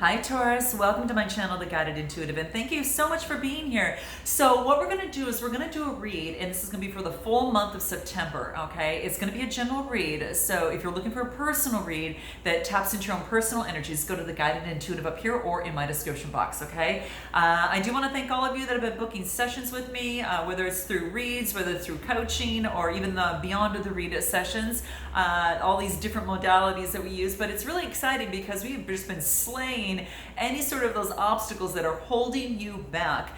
Hi Taurus, welcome to my channel, The Guided Intuitive, and thank you so much for being here. So what we're going to do is we're going to do a read, and this is going to be for the full month of September, okay? It's going to be a general read, so if you're looking for a personal read that taps into your own personal energies, go to The Guided Intuitive up here or in my description box, okay? I do want to thank all of you that have been booking sessions with me, whether it's through reads, whether it's through coaching, or even the beyond of the read sessions, all these different modalities that we use, but it's really exciting because we've just been slaying any sort of those obstacles that are holding you back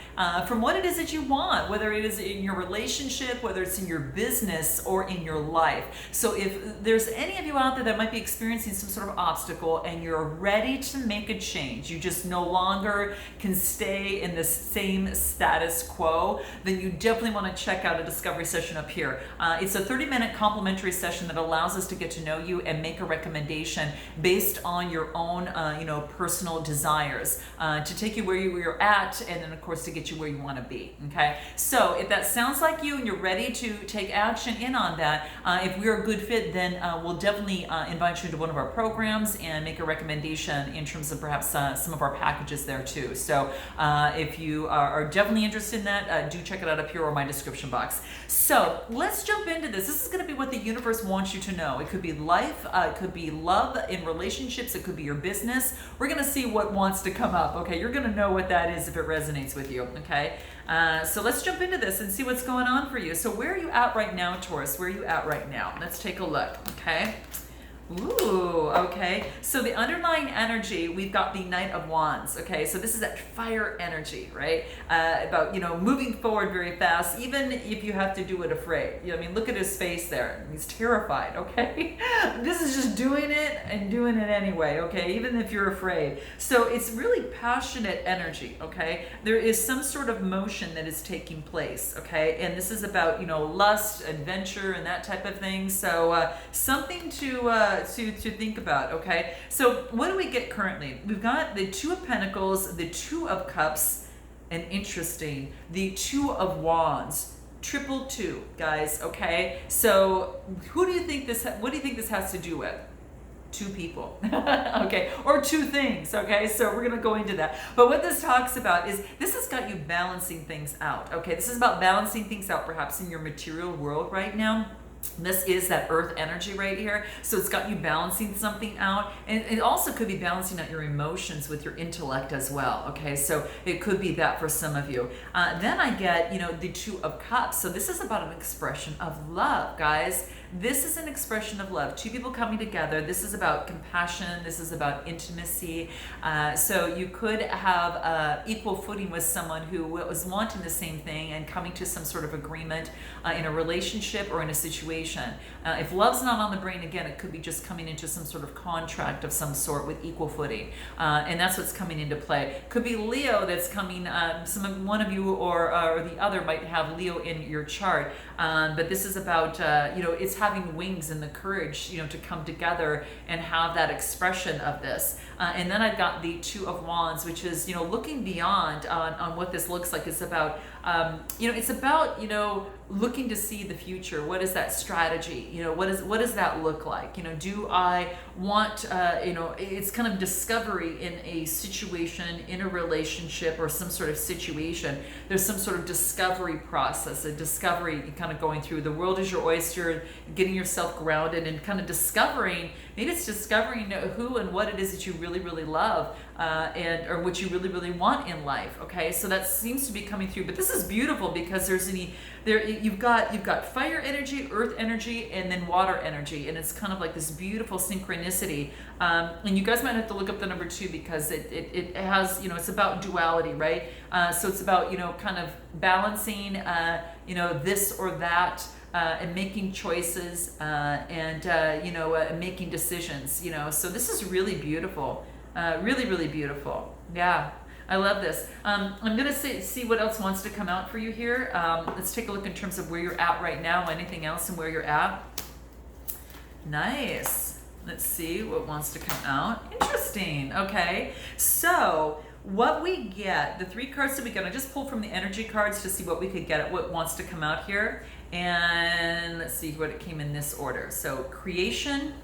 from what it is that you want, whether it is in your relationship, whether it's in your business or in your life. So if there's any of you out there that might be experiencing some sort of obstacle and you're ready to make a change, you just no longer can stay in the same status quo, then you definitely want to check out a discovery session up here. It's a 30-minute complimentary session that allows us to get to know you and make a recommendation based on your own personal desires to take you where you're at, and then of course to get you where you want to be. Okay, so if that sounds like you and you're ready to take action in on that, if we're a good fit, then we'll definitely invite you to one of our programs and make a recommendation in terms of perhaps some of our packages there too. So if you are definitely interested in that, do check it out up here or my description box. So let's jump into this. This is going to be what the universe wants you to know. It could be life, it could be love in relationships, it could be your business. We're going to see what wants to come up. Okay, you're going to know what that is if it resonates with you. Okay, so let's jump into this and see what's going on for you. So where are you at right now, Taurus? Where are you at right now? Let's take a look. Okay. Ooh, okay. So the underlying energy, we've got the Knight of Wands. Okay, so this is that fire energy, right? About, moving forward very fast, even if you have to do it afraid. I mean, look at his face there. He's terrified, okay? This is just doing it and doing it anyway, okay? Even if you're afraid. So it's really passionate energy, okay? There is some sort of motion that is taking place, okay? And this is about, lust, adventure, and that type of thing. So something to think about, okay? So what do we get currently? We've got the Two of Pentacles, the Two of Cups, and interesting, the Two of Wands. Triple two, guys, okay? So what do you think this has to do with? Two people, okay, or two things, okay? So we're gonna go into that. But what this talks about is this has got you balancing things out, okay? This is about balancing things out perhaps in your material world right now. This is that earth energy right here. So it's got you balancing something out. And it also could be balancing out your emotions with your intellect as well. Okay, so it could be that for some of you. Then I get, the Two of Cups. So this is about an expression of love, guys. This is an expression of love. Two people coming together. This is about compassion. This is about intimacy. So you could have equal footing with someone who was wanting the same thing and coming to some sort of agreement in a relationship or in a situation. If love's not on the brain, again, it could be just coming into some sort of contract of some sort with equal footing. And that's what's coming into play. Could be Leo that's coming, one of you or the other might have Leo in your chart. But this is about, it's having wings and the courage, to come together and have that expression of this. And then I've got the Two of Wands, which is, looking beyond on what this looks like. It's about, it's about, looking to see the future. What is that strategy? What does that look like? Do I want, it's kind of discovery in a situation, in a relationship or some sort of situation. There's some sort of discovery process, a discovery kind of going through. The world is your oyster, getting yourself grounded and kind of discovering, maybe it's discovering who and what it is that you really, really love or what you really, really want in life. Okay, so that seems to be coming through. But this is beautiful because you've got fire energy, earth energy, and then water energy, and it's kind of like this beautiful synchronicity. And you guys might have to look up the number 2 because it has, it's about duality, right? So it's about, kind of balancing, this or that, and making choices, and making decisions. So this is really beautiful, really, really beautiful. Yeah. I love this. I'm going to see what else wants to come out for you here. Let's take a look in terms of where you're at right now, anything else and where you're at. Nice. Let's see what wants to come out. Interesting. Okay. So what we get, the 3 cards that we get, I just pulled from the energy cards to see what we could get at what wants to come out here. And let's see what it came in this order. So creation,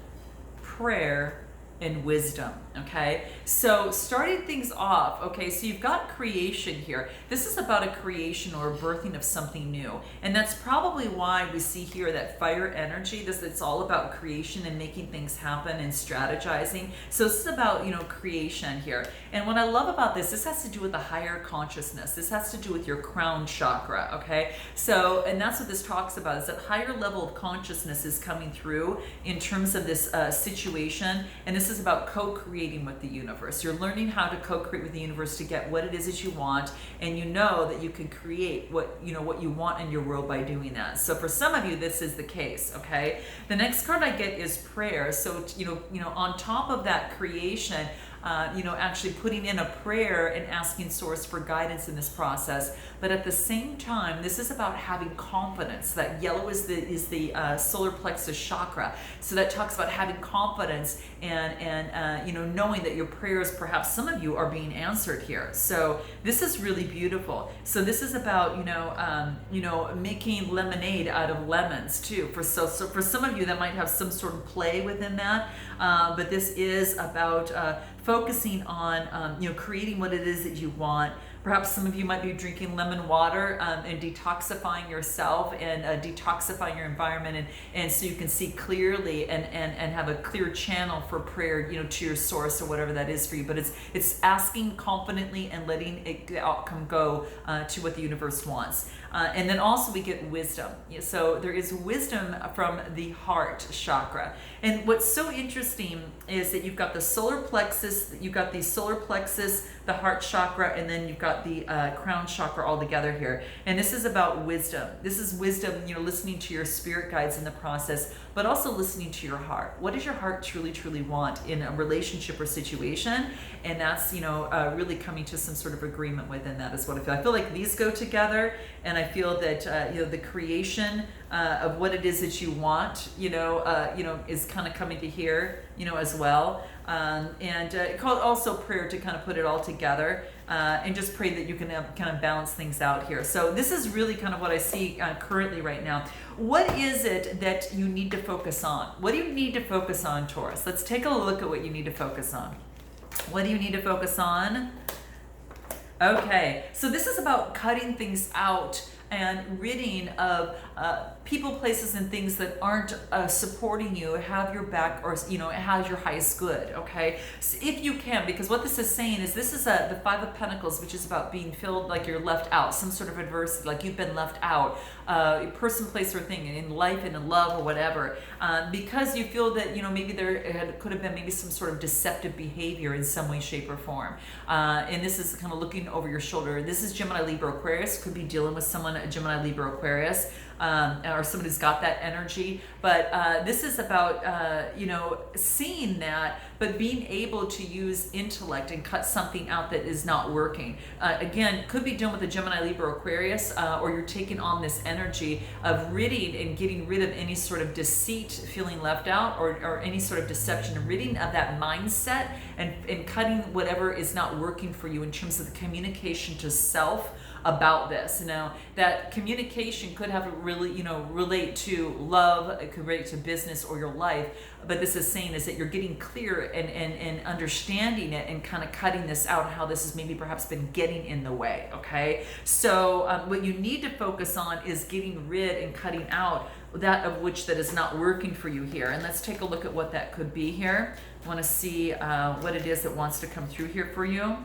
prayer, and wisdom. Okay, so starting things off, okay, so you've got creation here. This is about a creation or a birthing of something new. And that's probably why we see here that fire energy. It's all about creation and making things happen and strategizing. So this is about, creation here. And what I love about this has to do with the higher consciousness. This has to do with your crown chakra, okay? So, and that's what this talks about, is that higher level of consciousness is coming through in terms of this situation. And this is about co-creating with the universe. You're learning how to co-create with the universe to get what it is that you want, and you know that you can create what you want in your world by doing that. So for some of you, this is the case. Okay, the next card I get is prayer. So on top of that creation, actually putting in a prayer and asking source for guidance in this process. But at the same time, this is about having confidence. That yellow is the solar plexus chakra. So that talks about having confidence and knowing that your prayers, perhaps some of you, are being answered here. So this is really beautiful. So this is about making lemonade out of lemons too. So for some of you, that might have some sort of play within that. But this is about focusing on creating what it is that you want. Perhaps some of you might be drinking lemon water and detoxifying yourself and detoxifying your environment, and so you can see clearly and have a clear channel for prayer, to your source or whatever that is for you. But it's asking confidently and letting the outcome go to what the universe wants. And then also we get wisdom. So there is wisdom from the heart chakra. And what's so interesting is that you've got the solar plexus, the heart chakra, and then you've got the crown chakra all together here. And this is about wisdom. This is wisdom, listening to your spirit guides in the process, but also listening to your heart. What does your heart truly, truly want in a relationship or situation? And that's, really coming to some sort of agreement within that is what I feel. I feel like these go together, and I feel that, the creation of what it is that you want, is kind of coming to here, as well. And call it also prayer to kind of put it all together, and just pray that you can kind of balance things out here. So this is really kind of what I see currently right now. What is it that you need to focus on? What do you need to focus on, Taurus? Let's take a look at what you need to focus on. What do you need to focus on? Okay, so this is about cutting things out and ridding of people, places, and things that aren't supporting you, have your back, or has your highest good. Okay, so if you can, because what this is saying is this is the Five of Pentacles, which is about being filled like you're left out, some sort of adversity, like you've been left out, person, place, or thing in life and in love or whatever, because you feel that maybe there could have been maybe some sort of deceptive behavior in some way, shape, or form, and this is kind of looking over your shoulder. This is Gemini, Libra, Aquarius. Could be dealing with someone, Gemini, Libra, Aquarius, or somebody who's got that energy. But this is about, seeing that, but being able to use intellect and cut something out that is not working. Again, could be done with a Gemini, Libra, Aquarius, or you're taking on this energy of ridding and getting rid of any sort of deceit, feeling left out, or any sort of deception, ridding of that mindset and cutting whatever is not working for you in terms of the communication to self about this. Now, that communication could have really, relate to love, it could relate to business or your life, but this is saying is that you're getting clear and understanding it and kind of cutting this out, how this has maybe perhaps been getting in the way. Okay, so what you need to focus on is getting rid and cutting out that of which that is not working for you here. And let's take a look at what that could be here. I want to see what it is that wants to come through here for you.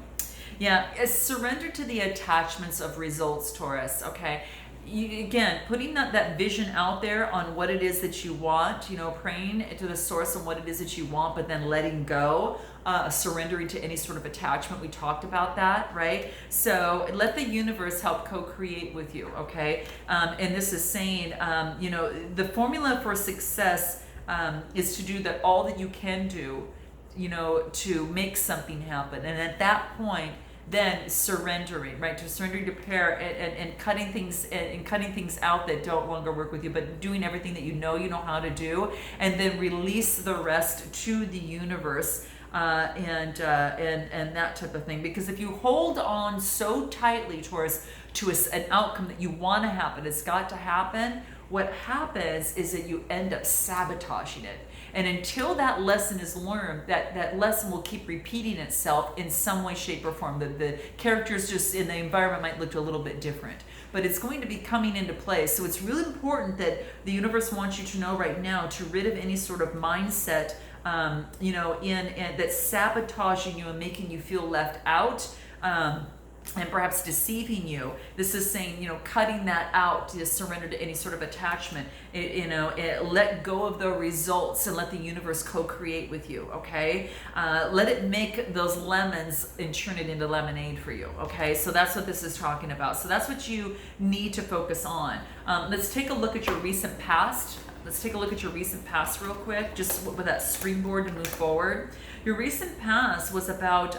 Yeah, it's surrender to the attachments of results, Taurus. Okay, again, putting that vision out there on what it is that you want, praying to the source on what it is that you want, but then letting go, surrendering to any sort of attachment. We talked about that, right? So let the universe help co-create with you, okay? And this is saying, the formula for success is to do that all that you can do, to make something happen. And at that point, then surrendering, right? To surrendering to prayer and cutting things out that don't longer work with you, but doing everything that you know how to do, and then release the rest to the universe, and that type of thing. Because if you hold on so tightly, Taurus, to an outcome that you want to happen, it's got to happen. What happens is that you end up sabotaging it. And until that lesson is learned, that lesson will keep repeating itself in some way, shape, or form. The characters just in the environment might look a little bit different, but it's going to be coming into play. So it's really important that the universe wants you to know right now to rid of any sort of mindset, in that's sabotaging you and making you feel left out. And perhaps deceiving you. This is saying, cutting that out, to surrender to any sort of attachment. Let go of the results and let the universe co-create with you. Okay, let it make those lemons and turn it into lemonade for you. Okay, so that's what this is talking about. So that's what you need to focus on. Let's take a look at your recent past. Let's take a look at your recent past real quick, just with that springboard to move forward. Your recent past was about,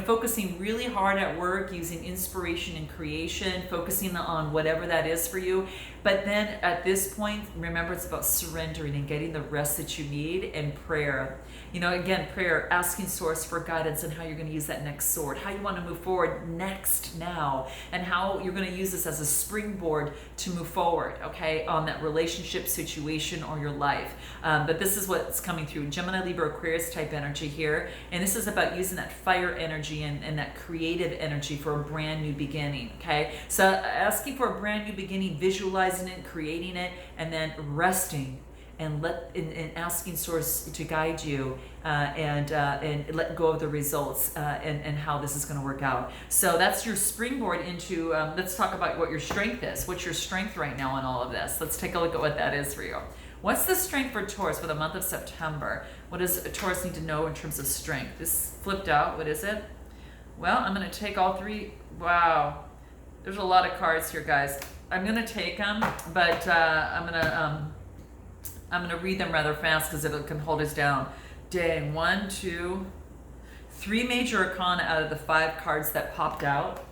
focusing really hard at work, using inspiration and creation, focusing on whatever that is for you. But then at this point, remember, it's about surrendering and getting the rest that you need, and prayer. Again, prayer, asking Source for guidance on how you're going to use that next sword, how you want to move forward next now, and how you're going to use this as a springboard to move forward, okay, on that relationship, situation, or your life. But this is what's coming through. Gemini, Libra, Aquarius type energy here. And this is about using that fire energy and that creative energy for a brand new beginning, okay? So asking for a brand new beginning, visualizing it, creating it, and then resting and asking Source to guide you and let go of the results and how this is going to work out. So that's your springboard into, let's talk about what your strength is. What's your strength right now in all of this? Let's take a look at what that is for you. What's the strength for Taurus for the month of September? What does Taurus need to know in terms of strength? This flipped out. What is it? Well, I'm going to take all three. Wow. There's a lot of cards here, guys. I'm going to take them, but I'm going to read them rather fast because it can hold us down. Dang. 1, 2, 3 major arcana out of the 5 cards that popped out.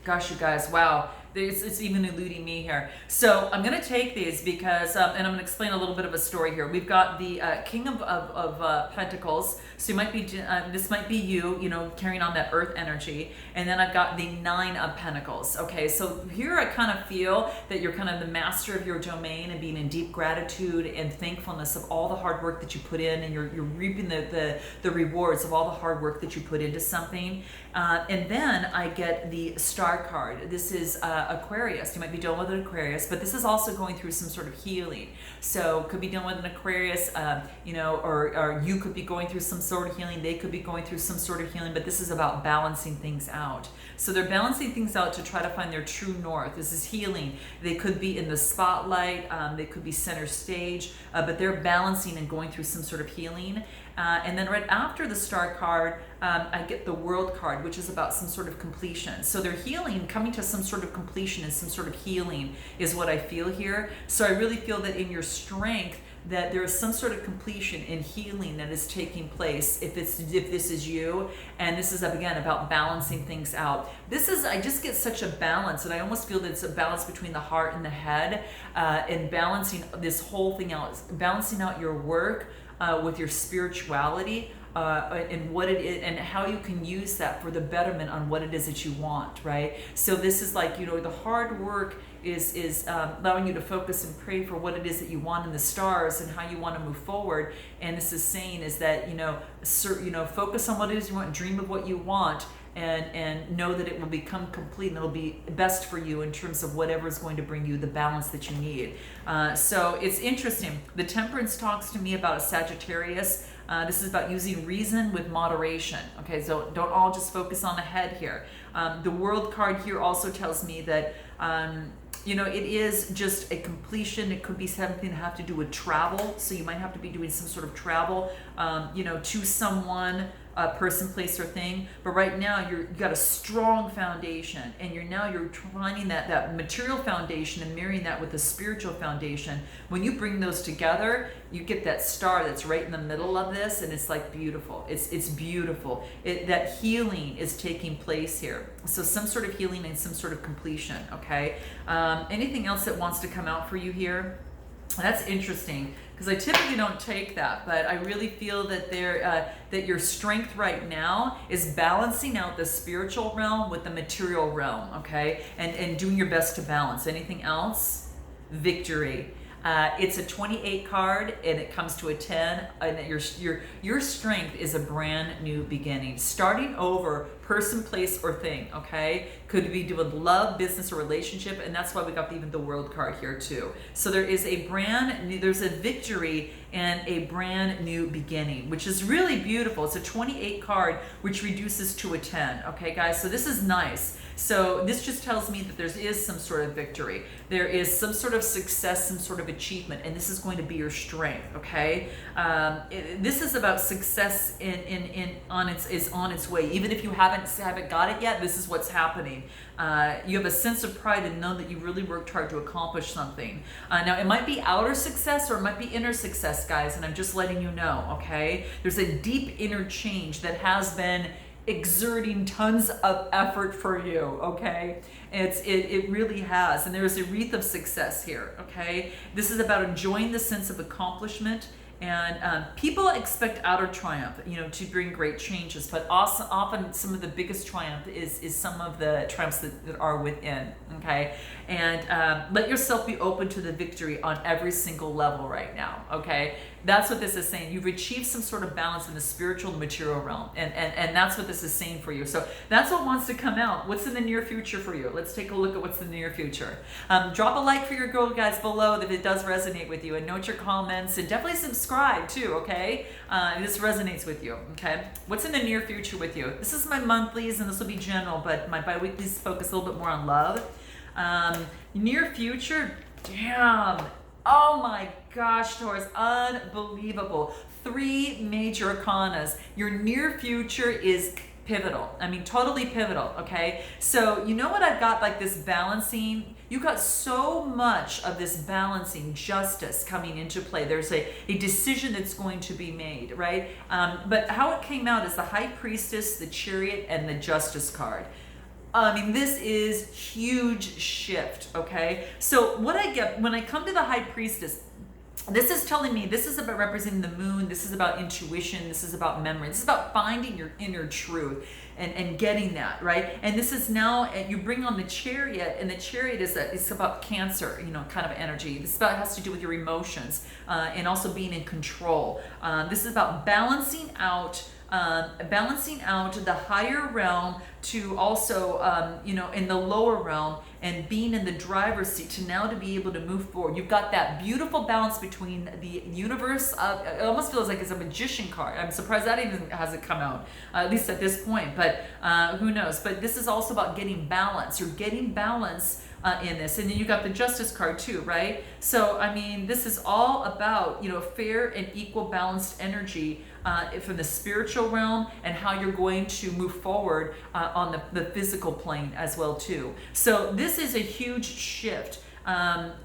Gosh, you guys, wow. It's even eluding me here. So I'm going to take these because, and I'm going to explain a little bit of a story here. We've got the King of Pentacles. So you might be, this might be you, carrying on that earth energy. And then I've got the 9 of Pentacles. Okay, so here I kind of feel that you're kind of the master of your domain and being in deep gratitude and thankfulness of all the hard work that you put in, and you're reaping the rewards of all the hard work that you put into something. And then I get the Star card. This is Aquarius. You might be dealing with an Aquarius, but this is also going through some sort of healing. So could be dealing with an Aquarius, or you could be going through some sort of healing. They could be going through some sort of healing, but this is about balancing things out. So they're balancing things out to try to find their true north. This is healing. They could be in the spotlight. They could be center stage, but they're balancing and going through some sort of healing. And then right after the Star card, I get the World card, which is about some sort of completion. So they're healing, coming to some sort of completion and some sort of healing is what I feel here. So I really feel that in your strength, that there is some sort of completion and healing that is taking place if this is you. And this is, again, about balancing things out. I just get such a balance, and I almost feel that it's a balance between the heart and the head, and balancing this whole thing out, balancing out your work with your spirituality, and what it is and how you can use that for the betterment on what it is that you want, right? So this is like, the hard work is allowing you to focus and pray for what it is that you want in the stars and how you want to move forward. And this is saying is that, focus on what it is you want, dream of what you want, and know that it will become complete and it'll be best for you in terms of whatever is going to bring you the balance that you need. So it's interesting. The Temperance talks to me about a Sagittarius. This is about using reason with moderation. Okay, so don't all just focus on the head here. The World card here also tells me that it is just a completion. It could be something that have to do with travel. So you might have to be doing some sort of travel, to someone, person, place, or thing. But right now you've got a strong foundation, and you're finding that material foundation and marrying that with the spiritual foundation. When you bring those together, you get that star that's right in the middle of this, and it's like beautiful. It's beautiful. That healing is taking place here. So some sort of healing and some sort of completion. Okay. Anything else that wants to come out for you here? That's interesting, because I typically don't take that, but I really feel that that your strength right now is balancing out the spiritual realm with the material realm, okay? And doing your best to balance. Anything else? Victory. It's a 28 card, and it comes to a 10. And your strength is a brand new beginning, starting over, person, place, or thing. Okay, could be doing love, business, or relationship, and that's why we got even the World card here too. So there is a brand new, there's a victory and a brand new beginning, which is really beautiful. It's a 28 card, which reduces to a 10. Okay, guys, so this is nice. So this just tells me that there is some sort of victory. There is some sort of success, some sort of achievement, and this is going to be your strength, okay? This is about success is on its way. Even if you haven't got it yet, this is what's happening. You have a sense of pride and know that you really worked hard to accomplish something. Now, it might be outer success or it might be inner success, guys, and I'm just letting you know, okay? There's a deep inner change that has been exerting tons of effort for you, okay? It really has, and there's a wreath of success here, okay? This is about enjoying the sense of accomplishment, and people expect outer triumph, to bring great changes, but also often some of the biggest triumph is some of the triumphs that are within, okay? And let yourself be open to the victory on every single level right now, okay? That's what this is saying. You've achieved some sort of balance in the spiritual and material realm, and that's what this is saying for you. So that's what wants to come out. What's in the near future for you? Let's take a look at what's in the near future. Drop a like for your girl, guys, below if it does resonate with you, and note your comments, and definitely subscribe too, okay? This resonates with you, okay? What's in the near future with you? This is my monthlies, and this will be general, but my bi-weeklies focus a little bit more on love. Near future, damn. Oh my gosh, Taurus, unbelievable. 3 major arcanas. Your near future is pivotal. I mean, totally pivotal, okay? So, you know what I've got, like this balancing? You got so much of this balancing justice coming into play. There's a decision that's going to be made, right? But how it came out is the High Priestess, the Chariot, and the Justice card. I mean, this is huge shift, okay? So what I get when I come to the High Priestess, this is telling me this is about representing the moon. This is about intuition. This is about memory. This is about finding your inner truth and getting that, right? And this is now, you bring on the Chariot, and the Chariot it's about Cancer, kind of energy. This has to do with your emotions and also being in control. This is about balancing out the higher realm to also, in the lower realm, and being in the driver's seat to be able to move forward. You've got that beautiful balance between the universe. It almost feels like it's a magician card. I'm surprised that even hasn't come out, at least at this point, but who knows? But this is also about getting balance. You're getting balance in this, and then you got the Justice card too, right? So I mean, this is all about fair and equal balanced energy from the spiritual realm, and how you're going to move forward on the physical plane as well too. So this is a huge shift.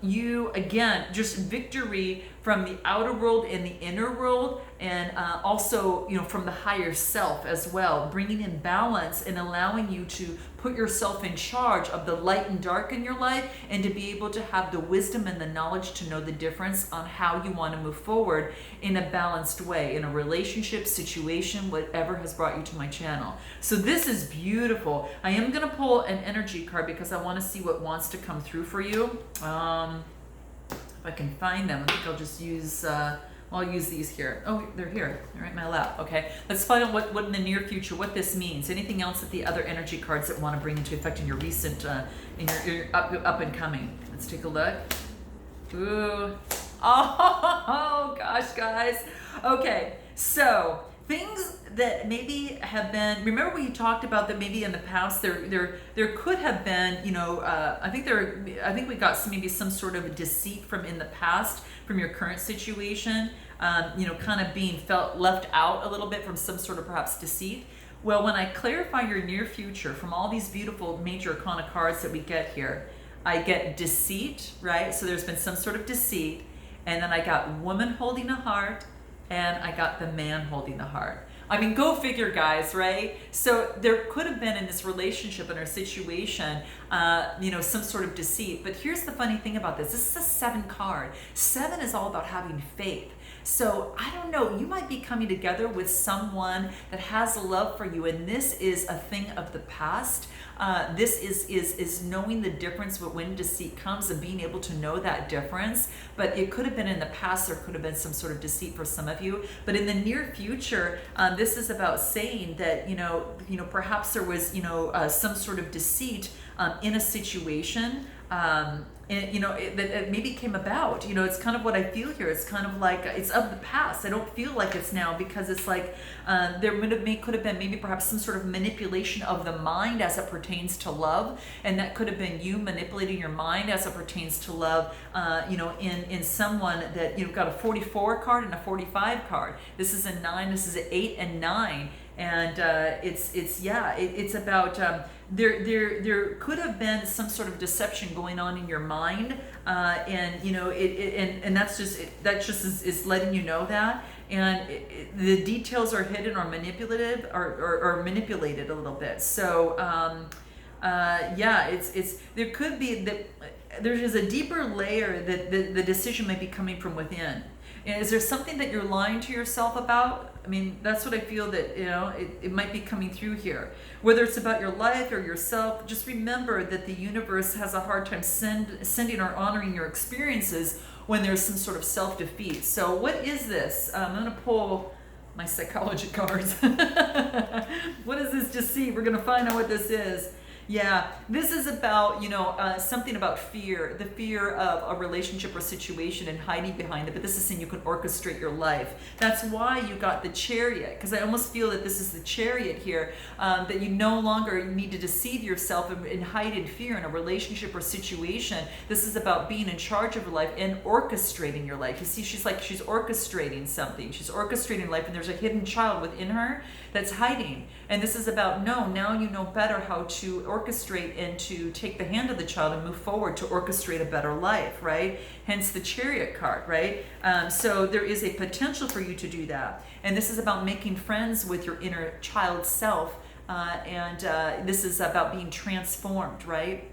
You again, just victory from the outer world and the inner world, and also from the higher self as well, bringing in balance and allowing you to put yourself in charge of the light and dark in your life, and to be able to have the wisdom and the knowledge to know the difference on how you want to move forward in a balanced way, in a relationship, situation, whatever has brought you to my channel. So this is beautiful. I am going to pull an energy card because I want to see what wants to come through for you. If I can find them, I think I'll just use I'll use these here. Oh, they're here. They're right in my lap. Okay, let's find out what in the near future, what this means. Anything else that the other energy cards that want to bring into effect in your recent, in your up and coming. Let's take a look. Ooh. Oh gosh, guys. Okay, so things that maybe have been, remember we talked about that maybe in the past there could have been, I think we got maybe some sort of deceit from in the past, from your current situation, kind of being left out a little bit from some sort of perhaps deceit. Well, when I clarify your near future from all these beautiful major arcana cards that we get here, I get deceit, right? So there's been some sort of deceit, and then I got woman holding a heart, and I got the man holding the heart. I mean, go figure, guys, right? So there could have been in this relationship, in our situation, some sort of deceit. But here's the funny thing about this. This is a 7 card. 7 is all about having faith. So I don't know, you might be coming together with someone that has love for you, and this is a thing of the past. This is knowing the difference when deceit comes and being able to know that difference. But it could have been in the past, there could have been some sort of deceit for some of you. But in the near future, this is about saying that perhaps there was some sort of deceit in a situation. That maybe came about. It's kind of what I feel here. It's kind of like it's of the past. I don't feel like it's now, because it's like there could have been maybe perhaps some sort of manipulation of the mind as it pertains to love, and that could have been you manipulating your mind as it pertains to love. In someone that got a 44 card and a 45 card. This is a 9. This is an 8 and 9. And it's about there could have been some sort of deception going on in your mind, and that's just is letting you know that, and the details are hidden or manipulative or manipulated a little bit. So it's there could be that there is a deeper layer that the decision may be coming from within. And is there something that you're lying to yourself about? I mean, that's what I feel that, it might be coming through here. Whether it's about your life or yourself, just remember that the universe has a hard time sending or honoring your experiences when there's some sort of self-defeat. So what is this? I'm going to pull my psychology cards. What is this deceit? We're going to find out what this is. Yeah, this is about, something about fear, the fear of a relationship or situation and hiding behind it. But this is saying you can orchestrate your life. That's why you got the Chariot, because I almost feel that this is the Chariot here, that you no longer need to deceive yourself and hide in fear in a relationship or situation. This is about being in charge of your life and orchestrating your life. You see, she's orchestrating something. She's orchestrating life, and there's a hidden child within her that's hiding. And this is about, now you know better how to orchestrate and to take the hand of the child and move forward to orchestrate a better life, right? Hence the Chariot card, right? So there is a potential for you to do that. And this is about making friends with your inner child self. And this is about being transformed, right?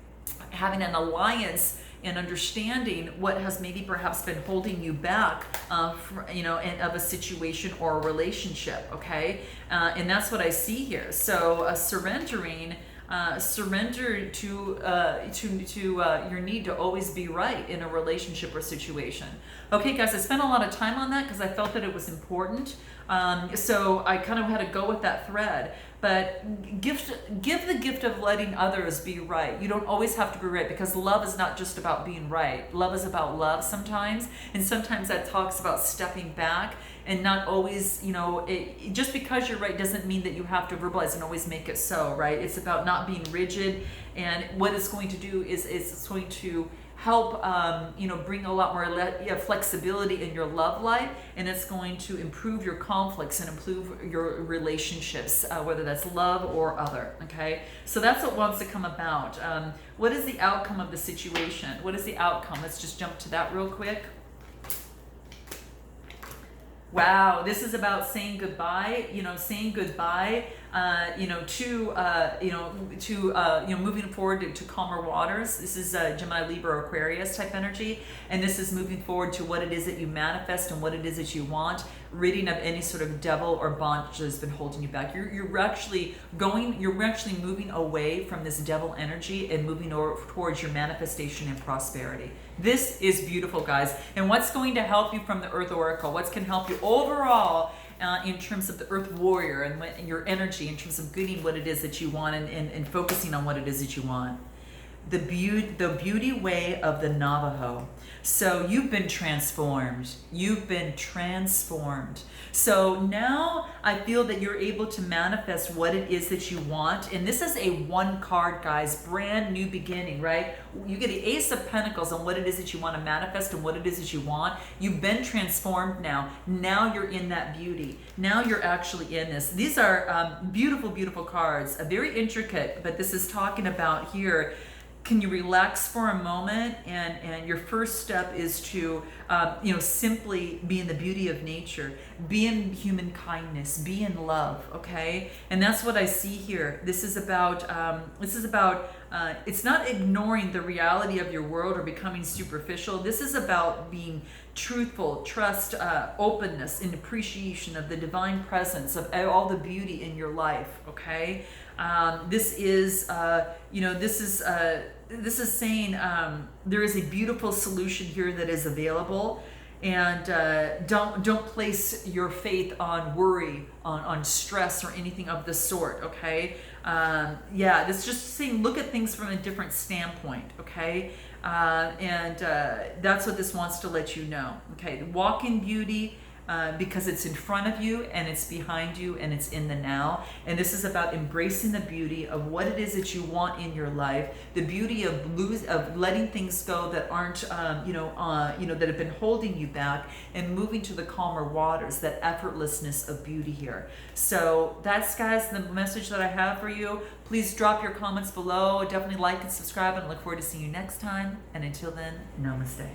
Having an alliance and understanding what has maybe perhaps been holding you back, of a situation or a relationship, okay? And that's what I see here. So surrender to your need to always be right in a relationship or situation. Okay, guys, I spent a lot of time on that because I felt that it was important. So I kind of had to go with that thread. But give the gift of letting others be right. You don't always have to be right, because love is not just about being right. Love is about love sometimes, and sometimes that talks about stepping back and not always, just because you're right doesn't mean that you have to verbalize and always make it so, right? It's about not being rigid, and what it's going to do is it's going to help bring a lot more flexibility in your love life, and it's going to improve your conflicts and improve your relationships, whether that's love or other. Okay, so that's what wants to come about. What is the outcome of the situation? What is the outcome? Let's just jump to that real quick. Wow, this is about saying goodbye, to moving forward to calmer waters. This is Gemini, Libra, Aquarius type energy, and this is moving forward to what it is that you manifest and what it is that you want, ridding of any sort of devil or bondage that's been holding you back. You're actually moving away from this devil energy and moving towards your manifestation and prosperity. This is beautiful, guys. And what's going to help you from the Earth Oracle? What can help you overall in terms of the Earth Warrior and your energy, in terms of getting what it is that you want and focusing on what it is that you want? The beauty way of the Navajo. So you've been transformed. You've been transformed. So now I feel that you're able to manifest what it is that you want. And this is a 1 card, guys, brand new beginning, right? You get an Ace of Pentacles on what it is that you want to manifest and what it is that you want. You've been transformed now. Now you're in that beauty. Now you're actually in this. These are beautiful, beautiful cards, very intricate, but this is talking about here can you relax for a moment? And your first step is to, simply be in the beauty of nature, be in human kindness, be in love, okay? And that's what I see here. This is about, it's not ignoring the reality of your world or becoming superficial. This is about being truthful, trust, openness, and appreciation of the divine presence of all the beauty in your life, okay? This is saying there is a beautiful solution here that is available, and don't place your faith on worry, on stress, or anything of the sort. Okay, this is just saying look at things from a different standpoint. Okay, that's what this wants to let you know. Okay, walk in beauty. Because it's in front of you and it's behind you and it's in the now. And this is about embracing the beauty of what it is that you want in your life, the beauty of letting things go that aren't, that have been holding you back, and moving to the calmer waters, that effortlessness of beauty here. So that's, guys, the message that I have for you. Please drop your comments below. Definitely like and subscribe, and I look forward to seeing you next time. And until then, namaste.